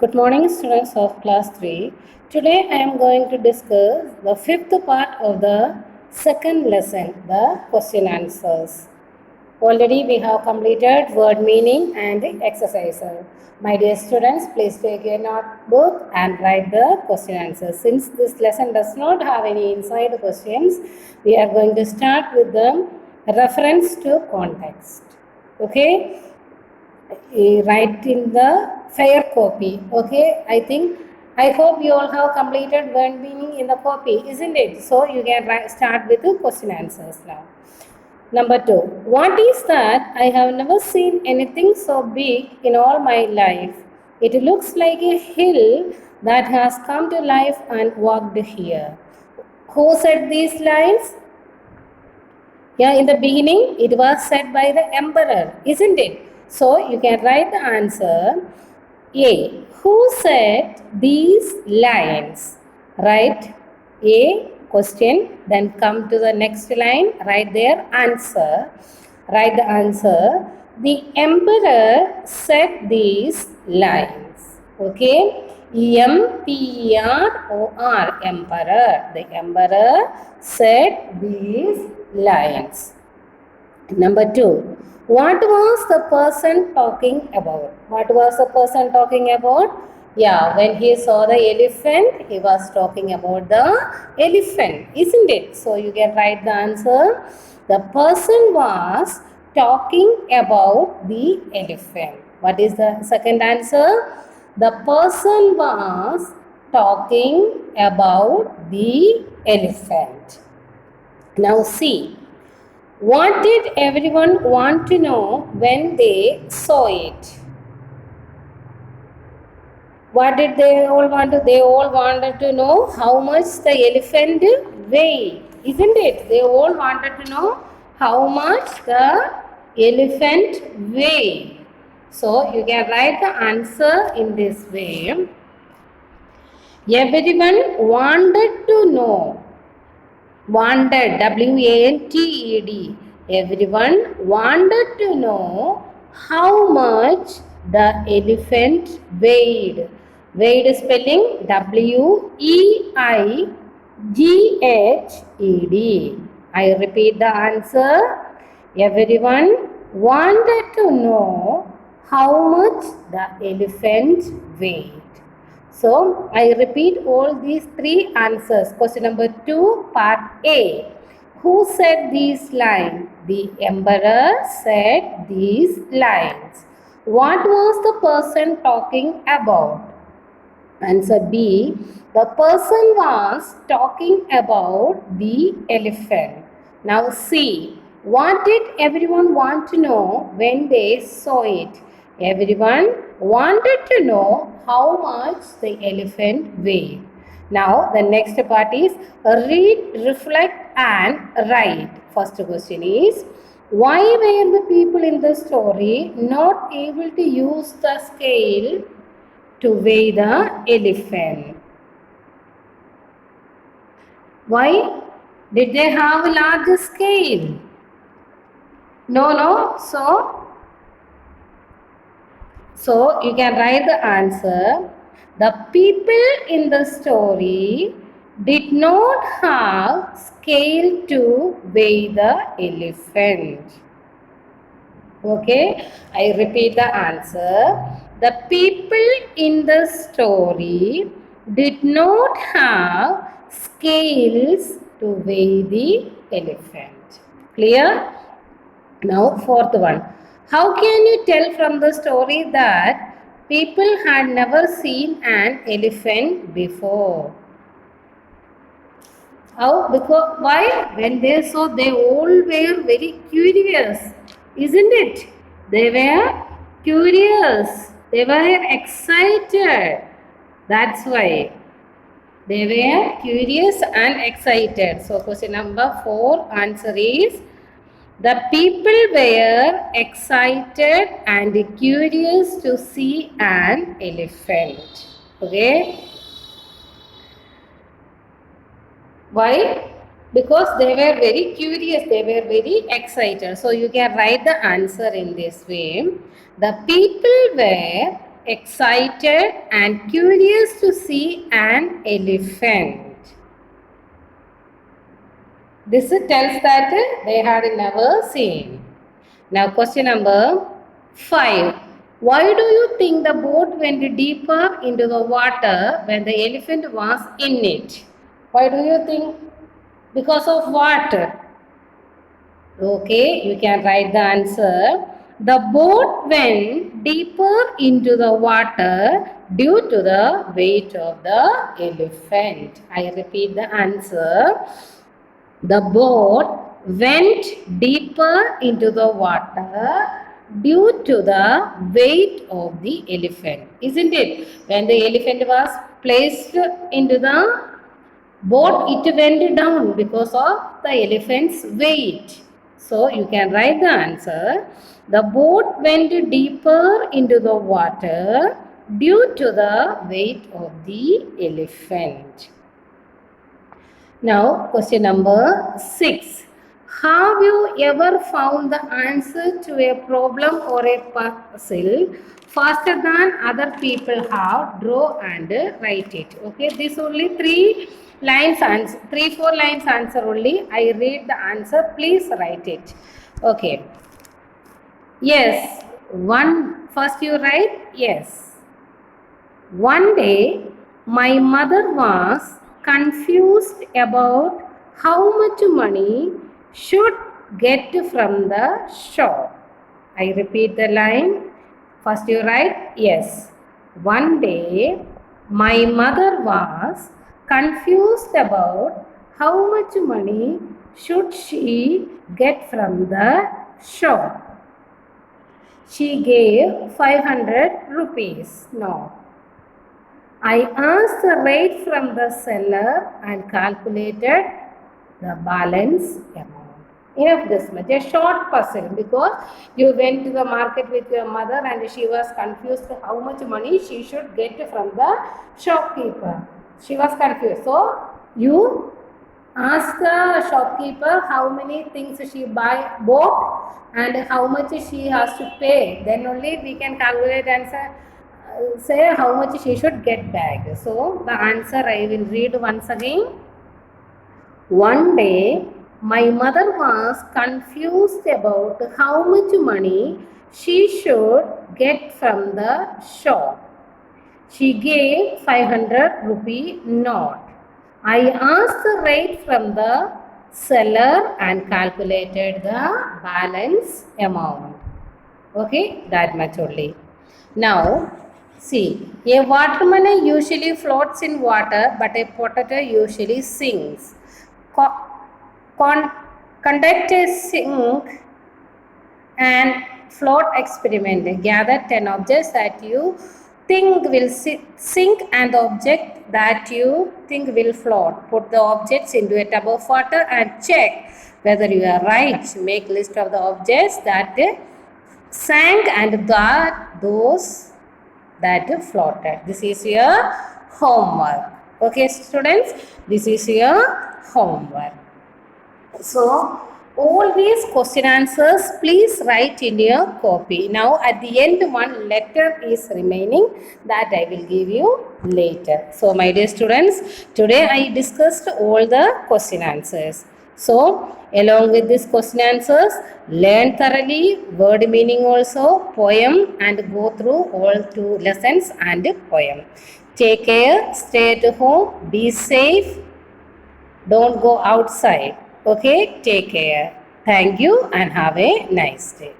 Good morning, students of class 3. Today I am going to discuss the fifth part of the second lesson, the question answers. Already we have completed word meaning and exercises. My dear students, please take your notebook and write the question answers. Since this lesson does not have any inside questions, we are going to start with the reference to context. Okay? Write in the fair copy. Okay, I hope you all have completed word meaning in the copy, isn't it? So you can start with the question answers now. Number 2, what is that? I have never seen anything so big in all my life. It looks like a hill that has come to life and walked here. Who said these lines? Yeah, in the beginning, it was said by the emperor, isn't it? So you can write the answer. A. Who said these lines? Write A question, then come to the next line, write their answer. Write the answer. The emperor said these lines. Okay. EMPEROR, emperor. The emperor said these lines. Number 2, what was the person talking about? What was the person talking about? Yeah, when he saw the elephant, he was talking about the elephant, isn't it? So you can write the answer. The person was talking about the elephant. What is the second answer? The person was talking about the elephant. Now see, what did everyone want to know when they saw it? What did they all want to? They all wanted to know how much the elephant weighed, isn't it? They all wanted to know how much the elephant weighed. So you can write the answer in this way. Everyone wanted to know. Wanted, WANTED. Everyone wanted to know how much the elephant weighed. Weighed spelling WEIGHED. I repeat the answer. Everyone wanted to know how much the elephant weighed. So, I repeat all these three answers. Question number 2, part A. Who said these lines? The emperor said these lines. What was the person talking about? Answer B. The person was talking about the elephant. Now C. What did everyone want to know when they saw it? Everyone wanted to know how much the elephant weighed. Now the next part is read, reflect and write. First question is, why were the people in the story not able to use the scale to weigh the elephant? Why? Did they have a large scale? No. So you can write the answer. The people in the story did not have scale to weigh the elephant. Okay, I repeat the answer. The people in the story did not have scales to weigh the elephant. Clear? Now, fourth one. How can you tell from the story that people had never seen an elephant before? How? Because why? When they saw, they all were very curious, isn't it? They were curious. They were excited. That's why. They were curious and excited. So, question number 4 answer is, the people were excited and curious to see an elephant. Okay. Why? Because they were very curious, they were very excited. So you can write the answer in this way. The people were excited and curious to see an elephant. This tells that they had never seen. Now question number 5. Why do you think the boat went deeper into the water when the elephant was in it? Why do you think? Because of what? Okay, you can write the answer. The boat went deeper into the water due to the weight of the elephant. I repeat the answer. The boat went deeper into the water due to the weight of the elephant. Isn't it? When the elephant was placed into the boat, it went down because of the elephant's weight. So you can write the answer. The boat went deeper into the water due to the weight of the elephant. Now, question number 6. Have you ever found the answer to a problem or a puzzle faster than other people have? Draw and write it. Okay, this only 3 lines answer, 3-4 lines answer only. I read the answer. Please write it. Okay. Yes. First you write yes. One day, my mother was confused about how much money should get from the shop. I repeat the line. First you write yes. One day, my mother was confused about how much money should she get from the shop. She gave 500 rupees. No. I asked the rate from the seller and calculated the balance amount. Enough this much. A short puzzle, because you went to the market with your mother and she was confused how much money she should get from the shopkeeper. She was confused. So you ask the shopkeeper how many things she bought and how much she has to pay. Then only we can calculate and say how much she should get back. So the answer I will read once again. One day, my mother was confused about how much money she should get from the shop. She gave 500 rupee note. I asked the rate from the seller and calculated the balance amount. Okay, that much only. Now, see, a watermelon usually floats in water, but a potato usually sinks. Conduct a sink and float experiment. Gather 10 objects that you think will sink and the object that you think will float. Put the objects into a tub of water and check whether you are right. Make list of the objects that sank and those that floated. This is your homework. Okay, students, this is your homework. So, all these question answers please write in your copy. Now, at the end, one letter is remaining that I will give you later. So, my dear students, today I discussed all the question answers. So, along with these question answers, learn thoroughly word meaning also, poem, and go through all 2 lessons and poem. Take care, stay at home, be safe, don't go outside. Okay, take care. Thank you and have a nice day.